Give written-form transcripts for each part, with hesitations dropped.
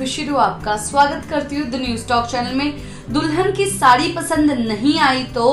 खुशी रू आपका स्वागत करती हूँ द न्यूज टॉक चैनल में। दुल्हन की साड़ी पसंद नहीं आई तो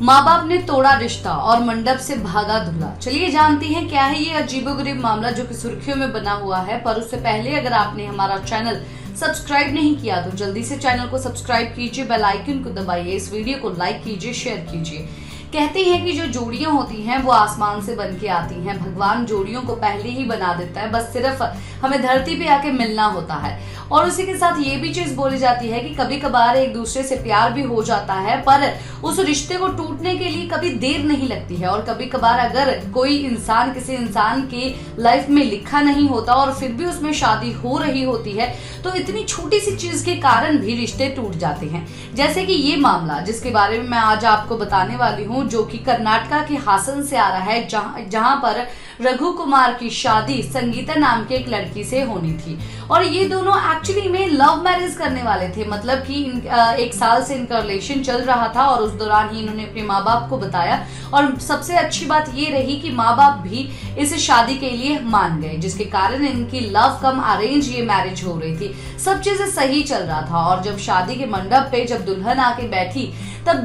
माँ बाप ने तोड़ा रिश्ता और मंडप से भागा दूल्हा। चलिए जानते हैं क्या है ये अजीबोगरीब मामला जो कि सुर्खियों में बना हुआ है। पर उससे पहले अगर आपने हमारा चैनल सब्सक्राइब नहीं किया तो जल्दी से चैनल को सब्सक्राइब कीजिए, बेल आइकन को दबाइए, इस वीडियो को लाइक कीजिए, शेयर कीजिए। कहते हैं कि जो जोड़ियां होती हैं वो आसमान से बन के आती हैं। भगवान जोड़ियों को पहले ही बना देता है, बस सिर्फ हमें धरती पे आके मिलना होता है। और उसी के साथ ये भी चीज बोली जाती है कि कभी कभार एक दूसरे से प्यार भी हो जाता है, पर उस रिश्ते को टूटने के लिए कभी देर नहीं लगती है। और कभी कभार अगर कोई इंसान किसी इंसान की लाइफ में लिखा नहीं होता और फिर भी उसमें शादी हो रही होती है तो इतनी छोटी सी चीज के कारण भी रिश्ते टूट जाते हैं। जैसे कि ये मामला जिसके बारे में मैं आज आपको बताने वाली हूँ, जो कि कर्नाटका के हासन से आ रहा है, जहां पर रघु कुमार की शादी संगीता नाम के एक लड़की से होनी थी। और ये दोनों एक्चुअली में लव मैरिज करने वाले थे, मतलब कि एक साल से इनका रिलेशन चल रहा था और उस दौरान ही इन्होंने अपने माँ बाप को बताया। और सबसे अच्छी बात ये रही कि माँ बाप भी इस शादी के लिए मान गए, जिसके कारण इनकी लव कम अरेंज ये मैरिज हो रही थी। सब चीजें सही चल रहा था। और जब शादी के मंडप पे जब दुल्हन आके बैठी तब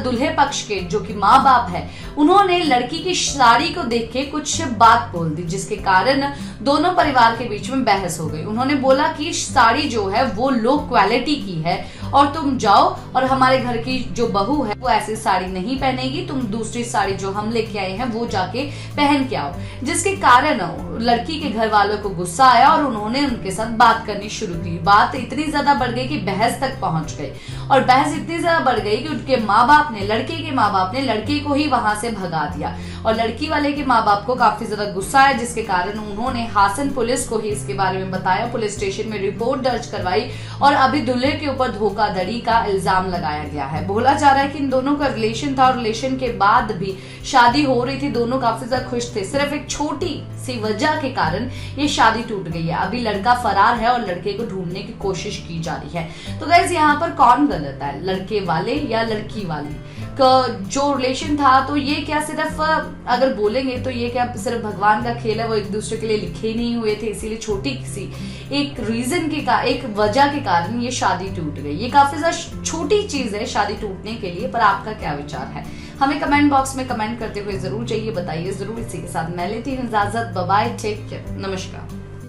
दूल्हे पक्ष के जो कि माँ बाप है उन्होंने लड़की की साड़ी को देख के कुछ बात बोल दी, जिसके कारण दोनों परिवार के बीच में बहस हो गई। उन्होंने बोला कि साड़ी जो है वो लो क्वालिटी की है और तुम जाओ और हमारे घर की जो बहू है वो ऐसी साड़ी नहीं पहनेगी, तुम दूसरी साड़ी जो हम लेके आए हैं वो जाके पहन के आओ। जिसके कारण लड़की के घर वालों को गुस्सा आया और उन्होंने उनके साथ बात करनी शुरू की। बात इतनी ज्यादा बढ़ गई कि बहस तक पहुंच गई। और बहस इतनी ज्यादा बढ़ गई कि उनके माँ बाप ने लड़के को ही वहां से भगा दिया। और लड़की वाले के माँ बाप को काफी ज्यादा गुस्सा आया, जिसके कारण उन्होंने हासन पुलिस को ही इसके बारे में बताया। पुलिस स्टेशन में रिपोर्ट दर्ज करवाई और अभी दूल्हे के ऊपर धोखाधड़ी का इल्जाम लगाया गया है। बोला जा रहा है कि इन दोनों का रिलेशन था और रिलेशन के बाद भी शादी हो रही थी, दोनों काफी ज्यादा खुश थे। सिर्फ एक छोटी सी वजह के कारण ये शादी टूट गई है। अभी लड़का फरार है और लड़के को ढूंढने की कोशिश की जा रही है। तो गाइस यहाँ पर कौन गलत है, लड़के वाले या लड़की वाली का जो रिलेशन था? तो ये क्या सिर्फ अगर बोलेंगे तो ये क्या सिर्फ भगवान का खेल है, वो एक दूसरे के लिए लिखे नहीं हुए थे, इसीलिए छोटी सी एक रीजन के एक वजह के कारण ये शादी टूट गई। ये काफी ज्यादा छोटी चीज है शादी टूटने के लिए, पर आपका क्या विचार है हमें कमेंट बॉक्स में कमेंट करते हुए जरूर चाहिए, बताइए जरूर। इसी के साथ मैं लेती हूँ इजाजत, बाय बाय, टेक केयर, नमस्कार।